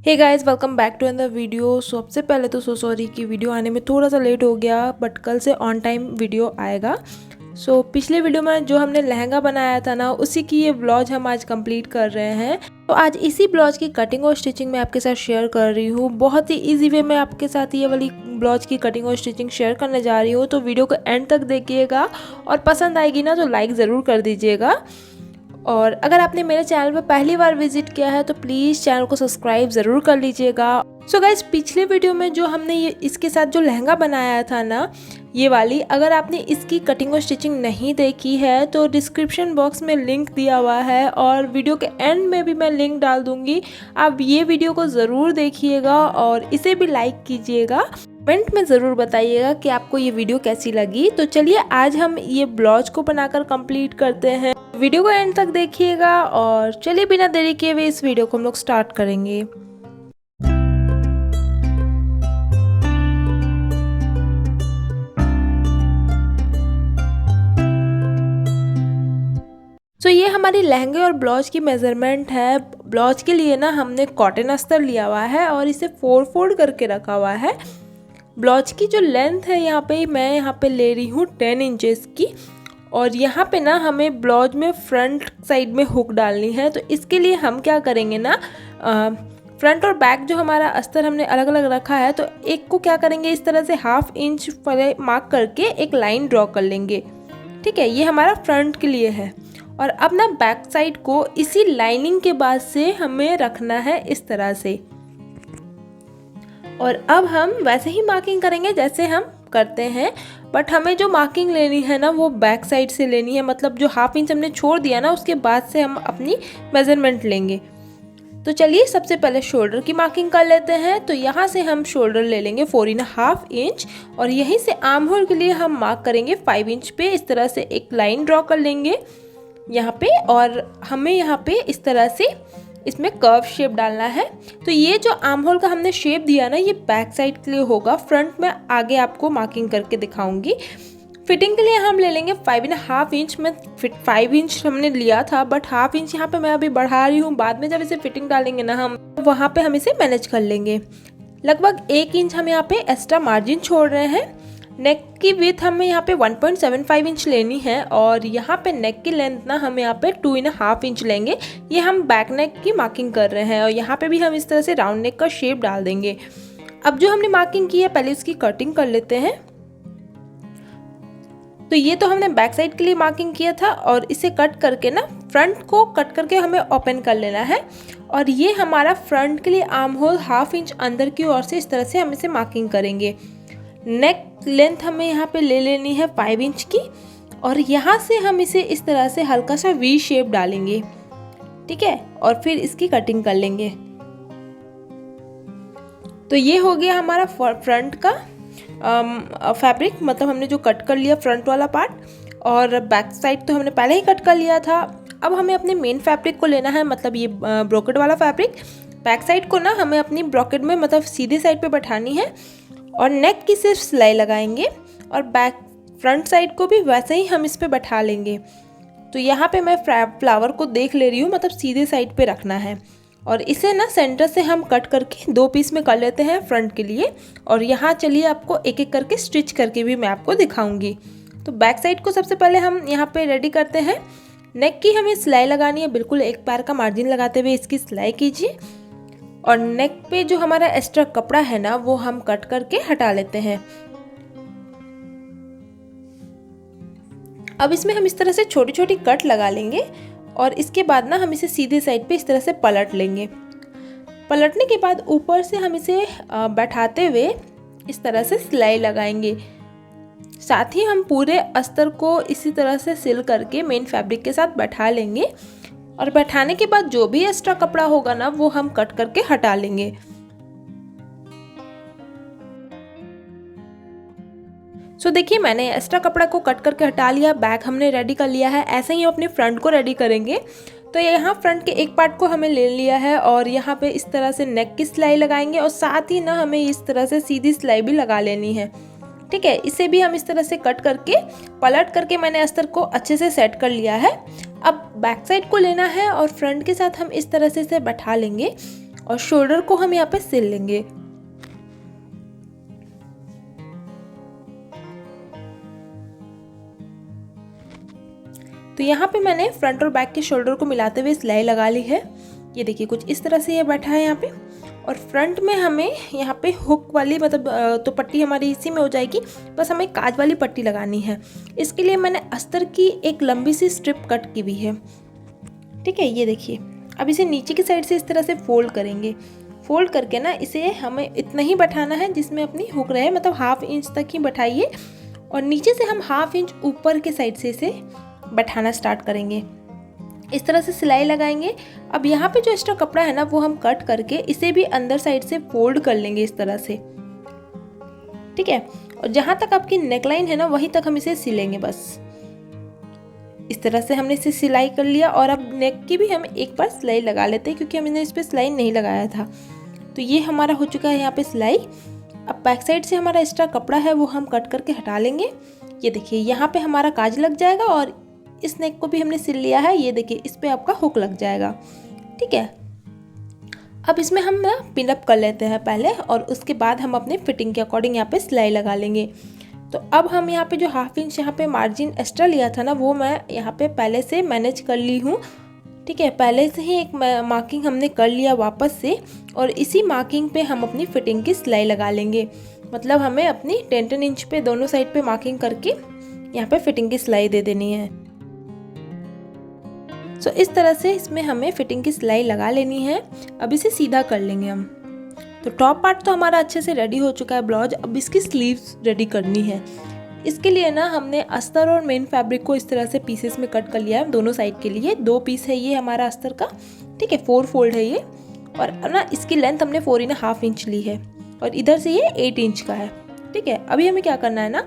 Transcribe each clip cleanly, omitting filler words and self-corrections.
Hey guys, welcome back to another video. सबसे पहले तो सॉरी कि वीडियो आने में थोड़ा सा लेट हो गया, बट कल से ऑन टाइम वीडियो आएगा। पिछले वीडियो में जो हमने लहंगा बनाया था ना, उसी की ये ब्लाउज हम आज कंप्लीट कर रहे हैं। तो आज इसी ब्लाउज की कटिंग और स्टिचिंग मैं आपके साथ शेयर कर रही हूँ। बहुत ही इजी वे में आपके साथ ये वाली ब्लाउज की कटिंग और स्टिचिंग शेयर करने जा रही हूँ। तो वीडियो को एंड तक देखिएगा और पसंद आएगी ना तो लाइक ज़रूर कर दीजिएगा। और अगर आपने मेरे चैनल पर पहली बार विजिट किया है तो प्लीज़ चैनल को सब्सक्राइब ज़रूर कर लीजिएगा। गाइज, पिछले वीडियो में जो हमने ये इसके साथ जो लहंगा बनाया था ना, ये वाली, अगर आपने इसकी कटिंग और स्टिचिंग नहीं देखी है तो डिस्क्रिप्शन बॉक्स में लिंक दिया हुआ है और वीडियो के एंड में भी मैं लिंक डाल दूंगी। आप ये वीडियो को ज़रूर देखिएगा और इसे भी लाइक कीजिएगा। कमेंट में ज़रूर बताइएगा कि आपको ये वीडियो कैसी लगी। तो चलिए आज हम ये ब्लाउज को बनाकर कंप्लीट करते हैं। वीडियो को एंड तक देखिएगा और चलिए बिना देरी किए हुए इस वीडियो को हम लोग स्टार्ट करेंगे। ये हमारी लहंगे और ब्लाउज की मेज़रमेंट है। ब्लाउज के लिए ना हमने कॉटन अस्तर लिया हुआ है और इसे 4 फोल्ड करके रखा हुआ है। ब्लाउज की जो लेंथ है मैं यहाँ पे ले रही हूँ 10 इंचेस की। और यहाँ पे ना हमें ब्लाउज में फ्रंट साइड में हुक डालनी है। तो इसके लिए हम क्या करेंगे ना, फ्रंट और बैक जो हमारा अस्तर हमने अलग अलग रखा है, तो एक को क्या करेंगे, इस तरह से 1/2 इंच मार्क करके एक लाइन ड्रॉ कर लेंगे। ठीक है, ये हमारा फ्रंट के लिए है। और अब ना बैक साइड को इसी लाइनिंग के बाद से हमें रखना है इस तरह से। और अब हम वैसे ही मार्किंग करेंगे जैसे हम करते हैं, बट हमें जो मार्किंग लेनी है ना वो बैक साइड से लेनी है। मतलब जो 1/2 इंच हमने छोड़ दिया ना, उसके बाद से हम अपनी मेजरमेंट लेंगे। तो चलिए सबसे पहले शोल्डर की मार्किंग कर लेते हैं। तो यहाँ से हम शोल्डर ले लेंगे 4.5 इंच और यहीं से आर्म होल के लिए हम मार्क करेंगे 5 इंच पे। इस तरह से एक लाइन ड्रॉ कर लेंगे यहाँ पे और हमें यहाँ पे इस तरह से इसमें कर्व शेप डालना है। तो ये जो आर्म होल का हमने शेप दिया ना, ये बैक साइड के लिए होगा। फ्रंट में आगे आपको मार्किंग करके दिखाऊंगी। फिटिंग के लिए हम ले लेंगे 5.5 इंच में। 5 इंच हमने लिया था, बट 1/2 इंच यहाँ पे मैं अभी बढ़ा रही हूँ। बाद में जब इसे फिटिंग डालेंगे ना हम, वहाँ पे हम इसे मैनेज कर लेंगे। लगभग 1 इंच हम यहाँ पे एक्स्ट्रा मार्जिन छोड़ रहे हैं। नेक की विड्थ हमें यहाँ पे 1.75 इंच लेनी है और यहाँ पे नेक की लेंथ ना हम यहाँ पे 2.5 इंच लेंगे। ये हम बैक नेक की मार्किंग कर रहे हैं और यहाँ पे भी हम इस तरह से राउंड नेक का शेप डाल देंगे। अब जो हमने मार्किंग की है, पहले उसकी कटिंग कर लेते हैं। तो ये तो हमने बैक साइड के लिए मार्किंग किया था और इसे कट करके ना, फ्रंट को कट करके हमें ओपन कर लेना है। और ये हमारा फ्रंट के लिए आर्म होल 1/2 इंच अंदर की ओर से इस तरह से हम इसे मार्किंग करेंगे। नेक लेंथ हमें यहाँ पे ले लेनी है 5 इंच की और यहाँ से हम इसे इस तरह से हल्का सा वी शेप डालेंगे। ठीक है, और फिर इसकी कटिंग कर लेंगे। तो ये हो गया हमारा फ्रंट का फैब्रिक, मतलब हमने जो कट कर लिया फ्रंट वाला पार्ट। और बैक साइड तो हमने पहले ही कट कर लिया था। अब हमें अपने मेन फैब्रिक को लेना है, मतलब ये ब्रोकेट वाला फैब्रिक। बैक साइड को ना हमें अपनी ब्रोकेट में, मतलब सीधे साइड पे बैठानी है और नेक की सिर्फ सिलाई लगाएंगे और बैक फ्रंट साइड को भी वैसे ही हम इस पे बैठा लेंगे। तो यहाँ पे मैं फ्लावर को देख ले रही हूँ, मतलब सीधे साइड पे रखना है। और इसे ना सेंटर से हम कट करके 2 पीस में कर लेते हैं फ्रंट के लिए। और यहाँ चलिए आपको एक एक करके स्टिच करके भी मैं आपको दिखाऊंगी। तो बैक साइड को सबसे पहले हम यहाँ पे रेडी करते हैं। नेक की हमें सिलाई लगानी है, बिल्कुल एक पैर का मार्जिन लगाते हुए इसकी सिलाई कीजिए। और नेक पे जो हमारा एक्स्ट्रा कपड़ा है ना, वो हम कट करके हटा लेते हैं। अब इसमें हम इस तरह से छोटी छोटी कट लगा लेंगे और इसके बाद ना हम इसे सीधे साइड पे इस तरह से पलट लेंगे। पलटने के बाद ऊपर से हम इसे बैठाते हुए इस तरह से सिलाई लगाएंगे। साथ ही हम पूरे अस्तर को इसी तरह से सिल करके मेन फैब्रिक के साथ बैठा लेंगे। और बैठाने के बाद जो भी एक्स्ट्रा कपड़ा होगा ना, वो हम कट करके हटा लेंगे। देखिए, मैंने एक्स्ट्रा कपड़ा को कट करके हटा लिया। बैक हमने रेडी कर लिया है। ऐसे ही अपने फ्रंट को रेडी करेंगे। तो यहाँ फ्रंट के एक पार्ट को हमें ले लिया है और यहाँ पे इस तरह से नेक की सिलाई लगाएंगे और साथ ही ना हमें इस तरह से सीधी सिलाई भी लगा लेनी है। ठीक है, इसे भी हम इस तरह से कट करके पलट करके मैंने अस्तर को अच्छे से सेट कर लिया है। अब बैक साइड को लेना है और फ्रंट के साथ हम इस तरह से इसे बैठा लेंगे और शोल्डर को हम यहाँ पे सिल लेंगे। तो यहाँ पे मैंने फ्रंट और बैक के शोल्डर को मिलाते हुए सिलाई लगा ली है। ये देखिए कुछ इस तरह से ये बैठा है यहाँ पे। और फ्रंट में हमें यहाँ पे हुक वाली मतलब तो पट्टी हमारी इसी में हो जाएगी, बस हमें काज वाली पट्टी लगानी है। इसके लिए मैंने अस्तर की एक लंबी सी स्ट्रिप कट की हुई है। ठीक है, ये देखिए। अब इसे नीचे की साइड से इस तरह से फोल्ड करेंगे। फोल्ड करके ना इसे हमें इतना ही बैठाना है जिसमें अपनी हुक रहे, मतलब 1/2 इंच तक ही बैठाइए। और नीचे से हम 1/2 इंच ऊपर के साइड से इसे बैठाना स्टार्ट करेंगे। इस तरह से सिलाई लगाएंगे। अब यहाँ पे जो एक्स्ट्रा कपड़ा है ना वो हम कट करके इसे भी अंदर साइड से फोल्ड कर लेंगे इस तरह से। ठीक है, और जहाँ तक आपकी नेकलाइन है ना वहीं तक हम इसे सिलेंगे बस। इस तरह से हमने इसे सिलाई कर लिया। और अब नेक की भी हम एक बार सिलाई लगा लेते हैं क्योंकि हमने इस पर सिलाई नहीं लगाया था। तो ये हमारा हो चुका है यहाँ पे सिलाई। अब बैक साइड से हमारा एक्स्ट्रा कपड़ा है वो हम कट करके हटा लेंगे। ये देखिए यहाँ पे हमारा काज लग जाएगा और इस नेक को भी हमने सिल लिया है। ये देखिए इस पे आपका हुक लग जाएगा। ठीक है, अब इसमें हम ना पिनअप कर लेते हैं पहले और उसके बाद हम अपने फिटिंग के अकॉर्डिंग यहाँ पे सिलाई लगा लेंगे। तो अब हम यहाँ पे जो 1/2 इंच यहाँ पे मार्जिन एक्स्ट्रा लिया था ना वो मैं यहाँ पे पहले से मैनेज कर ली हूँ। ठीक है, पहले से ही एक मार्किंग हमने कर लिया वापस से, और इसी मार्किंग पे हम अपनी फिटिंग की सिलाई लगा लेंगे। मतलब हमें अपनी 10 इंच पे दोनों साइड पे मार्किंग करके यहाँ पे फिटिंग की सिलाई दे देनी है। सो इस तरह से इसमें हमें फिटिंग की सिलाई लगा लेनी है। अब इसे सीधा कर लेंगे हम। तो टॉप पार्ट तो हमारा अच्छे से रेडी हो चुका है ब्लाउज। अब इसकी स्लीव्स रेडी करनी है। इसके लिए ना हमने अस्तर और मेन फैब्रिक को इस तरह से पीसेस में कट कर लिया है दोनों साइड के लिए। 2 पीस है ये हमारा अस्तर का। ठीक है, 4 फोल्ड है ये। और ना इसकी लेंथ हमने 4.5 इंच ली है और इधर से ये 8 इंच का है। ठीक है, अभी हमें क्या करना है ना,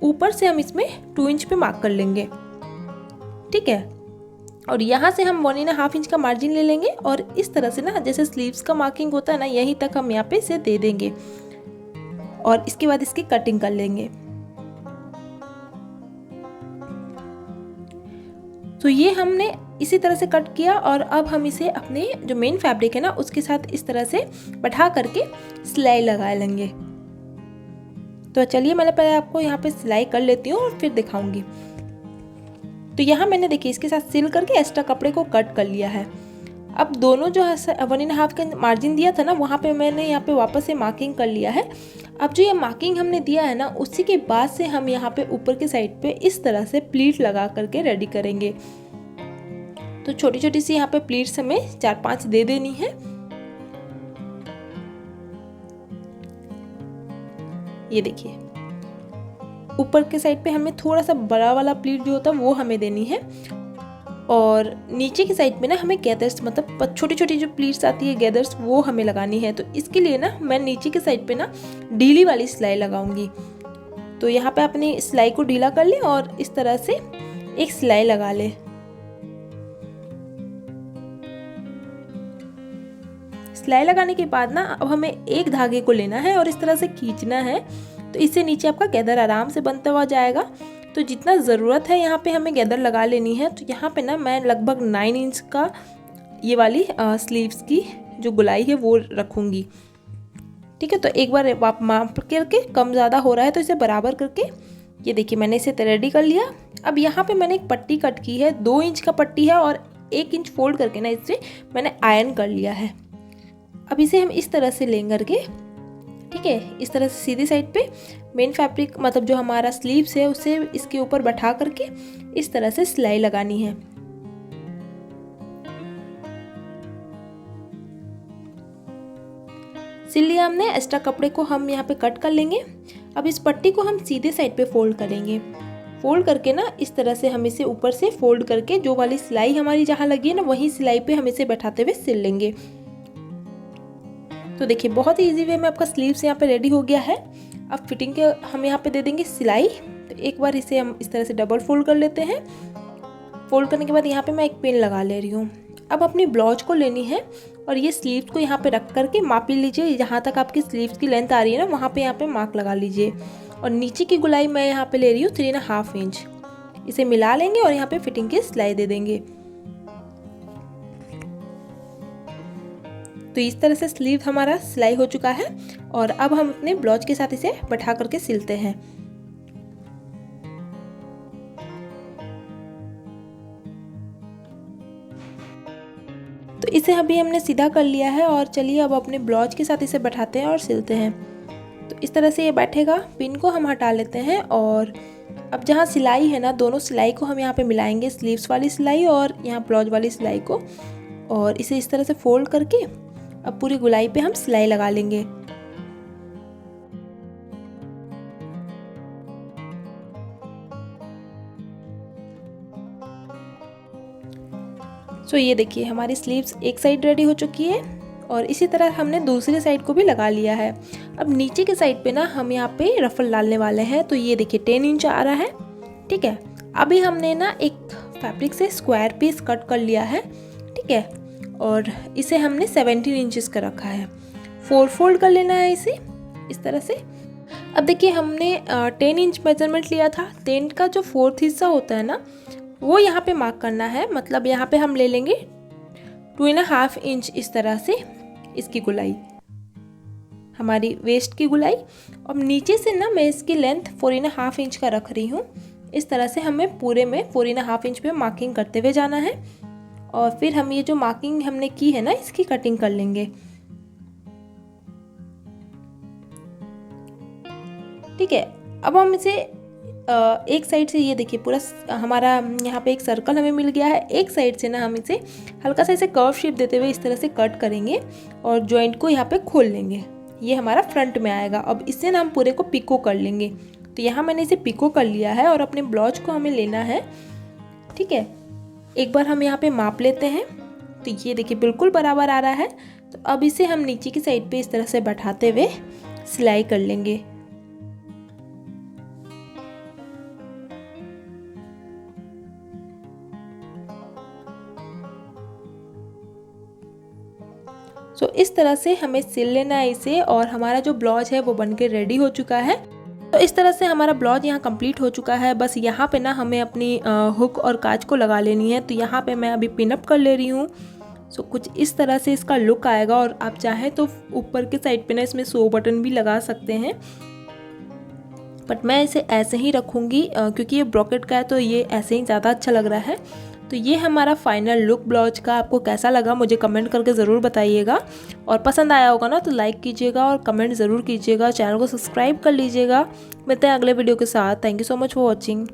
ऊपर से हम इसमें 2 इंच पे मार्क कर लेंगे। ठीक है, और यहाँ से हम 1.5 इंच का मार्जिन ले लेंगे और इस तरह से ना जैसे स्लीव्स का मार्किंग होता है ना यहीं तक हम यहाँ पे इसे दे देंगे और इसके बाद इसकी कटिंग कर लेंगे। तो ये हमने इसी तरह से कट किया और अब हम इसे अपने जो मेन फैब्रिक है ना उसके साथ इस तरह से बैठा करके सिलाई लगा लेंगे। तो चलिए मैं पहले आपको यहाँ पे सिलाई कर लेती हूँ और फिर दिखाऊंगी। तो यहाँ मैंने देखिए इसके साथ सिल करके एक्स्ट्रा कपड़े को कट कर लिया है। अब दोनों जो 1.5 का मार्जिन दिया था ना वहाँ पे मैंने यहाँ पे वापस से मार्किंग कर लिया है। अब जो ये मार्किंग हमने दिया है ना उसी के बाद से हम यहाँ पे ऊपर के साइड पे इस तरह से प्लीट लगा करके रेडी करेंगे। तो छोटी छोटी सी यहाँ पे प्लीट्स हमें 4-5 दे देनी है। ये देखिए ऊपर के साइड पे हमें थोड़ा सा बड़ा वाला प्लीट जो होता है वो हमें देनी है और नीचे की साइड पे ना हमें गैदर्स मतलब छोटी छोटी जो प्लीट्स आती है गैदर्स वो हमें लगानी है। तो इसके लिए ना मैं नीचे की साइड पे ना ढीली वाली सिलाई लगाऊंगी। तो यहाँ पे अपनी सिलाई को ढीला कर ले और इस तरह से एक सिलाई लगा ले। सिलाई लगाने के बाद ना अब हमें एक धागे को लेना है और इस तरह से खींचना है। तो इससे नीचे आपका गैदर आराम से बनता हुआ जाएगा। तो जितना ज़रूरत है यहाँ पे हमें गैदर लगा लेनी है। तो यहाँ पे ना मैं लगभग 9 इंच का ये वाली स्लीव्स की जो गुलाई है वो रखूँगी। ठीक है, तो एक बार आप माप करके कम ज़्यादा हो रहा है तो इसे बराबर करके ये देखिए मैंने इसे रेडी कर लिया। अब यहाँ पे मैंने एक पट्टी कट की है, 2 इंच का पट्टी है और 1 इंच फोल्ड करके ना इसे मैंने आयरन कर लिया है। अब इसे हम इस तरह से लेंगे करके, ठीक है, इस तरह से सीधी साइड पे मेन फैब्रिक मतलब जो हमारा स्लीव्स है उसे इसके ऊपर बैठा करके इस तरह से सिलाई लगानी है। सिल लिया हमने, एक्स्ट्रा कपड़े को हम यहाँ पे कट कर लेंगे। अब इस पट्टी को हम सीधे साइड पे फोल्ड करेंगे। फोल्ड करके ना इस तरह से हम इसे ऊपर से फोल्ड करके जो वाली सिलाई हमारी जहाँ लगी है ना वही सिलाई पे हम इसे बैठाते हुए सिल लेंगे। तो देखिए बहुत ही इजी वे में आपका स्लीव्स यहाँ पे रेडी हो गया है। अब फिटिंग के हम यहाँ पे दे देंगे सिलाई। तो एक बार इसे हम इस तरह से डबल फोल्ड कर लेते हैं। फोल्ड करने के बाद यहाँ पे मैं एक पिन लगा ले रही हूँ। अब अपनी ब्लाउज को लेनी है और ये स्लीव्स को यहाँ पे रख करके माप लीजिए। जहाँ तक आपकी स्लीव्स की लेंथ आ रही है ना वहाँ पे यहाँ पे मार्क लगा लीजिए। और नीचे की गुलाई मैं यहाँ पे ले रही हूँ 3.5 इंच। इसे मिला लेंगे और यहाँ पे फिटिंग की सिलाई दे देंगे। तो इस तरह से स्लीव हमारा सिलाई हो चुका है और अब हम अपने ब्लाउज के साथ इसे बैठा करके सिलते हैं। तो इसे अभी हमने सीधा कर लिया है और चलिए अब अपने ब्लाउज के साथ इसे बैठाते हैं और सिलते हैं। तो इस तरह से ये बैठेगा। पिन को हम हटा लेते हैं और अब जहाँ सिलाई है ना, दोनों सिलाई को हम यहाँ पे मिलाएंगे, स्लीव्स वाली सिलाई और यहाँ ब्लाउज वाली सिलाई को, और इसे इस तरह से फोल्ड करके अब पूरी गुलाई पे हम सिलाई लगा लेंगे। सो ये देखिए हमारी स्लीव्स एक साइड रेडी हो चुकी है और इसी तरह हमने दूसरी साइड को भी लगा लिया है। अब नीचे के साइड पे ना हम यहाँ पे रफल डालने वाले हैं। तो ये देखिए 10 इंच आ रहा है, ठीक है। अभी हमने ना एक फैब्रिक से स्क्वायर पीस कट कर लिया है, ठीक है, और इसे हमने 17 इंचेस का रखा है। 4 फोल्ड कर लेना है इसे इस तरह से। अब देखिए हमने 10 इंच मेजरमेंट लिया था। 10 का जो 4th हिस्सा होता है ना, वो यहाँ पे मार्क करना है। मतलब यहाँ पे हम ले लेंगे 2.5 इंच इस तरह से इसकी गुलाई, हमारी वेस्ट की गुलाई। अब नीचे से ना मैं इसकी लेंथ 4.5 इंच का रख रही हूँ। इस तरह से हमें पूरे में 4.5 इंच पे मार्किंग करते हुए जाना है और फिर हम ये जो मार्किंग हमने की है ना, इसकी कटिंग कर लेंगे, ठीक है। अब हम इसे एक साइड से, ये देखिए पूरा हमारा यहाँ पे एक सर्कल हमें मिल गया है। एक साइड से ना हम इसे हल्का सा इसे कर्व शेप देते हुए इस तरह से कट करेंगे और जॉइंट को यहाँ पे खोल लेंगे। ये हमारा फ्रंट में आएगा। अब इससे ना हम पूरे को पिको कर लेंगे। तो यहाँ मैंने इसे पिको कर लिया है और अपने ब्लाउज को हमें लेना है, ठीक है। एक बार हम यहाँ पे माप लेते हैं। तो ये देखिए बिल्कुल बराबर आ रहा है। तो अब इसे हम नीचे की साइड पे इस तरह से बैठाते हुए सिलाई कर लेंगे। सो इस तरह से हमें सिल लेना है इसे और हमारा जो ब्लाउज है वो बनके रेडी हो चुका है। तो इस तरह से हमारा ब्लाउज यहाँ कंप्लीट हो चुका है। बस यहाँ पे ना हमें अपनी हुक और काज को लगा लेनी है। तो यहाँ पे मैं अभी पिन अप कर ले रही हूँ। सो कुछ इस तरह से इसका लुक आएगा और आप चाहें तो ऊपर के साइड पे ना इसमें 100 बटन भी लगा सकते हैं, बट मैं इसे ऐसे ही रखूँगी क्योंकि ये ब्रॉकेट का है तो ये ऐसे ही ज़्यादा अच्छा लग रहा है। तो ये हमारा फाइनल लुक ब्लाउज का। आपको कैसा लगा मुझे कमेंट करके ज़रूर बताइएगा और पसंद आया होगा ना तो लाइक कीजिएगा और कमेंट ज़रूर कीजिएगा। चैनल को सब्सक्राइब कर लीजिएगा। मिलते हैं अगले वीडियो के साथ। Thank you so much for watching.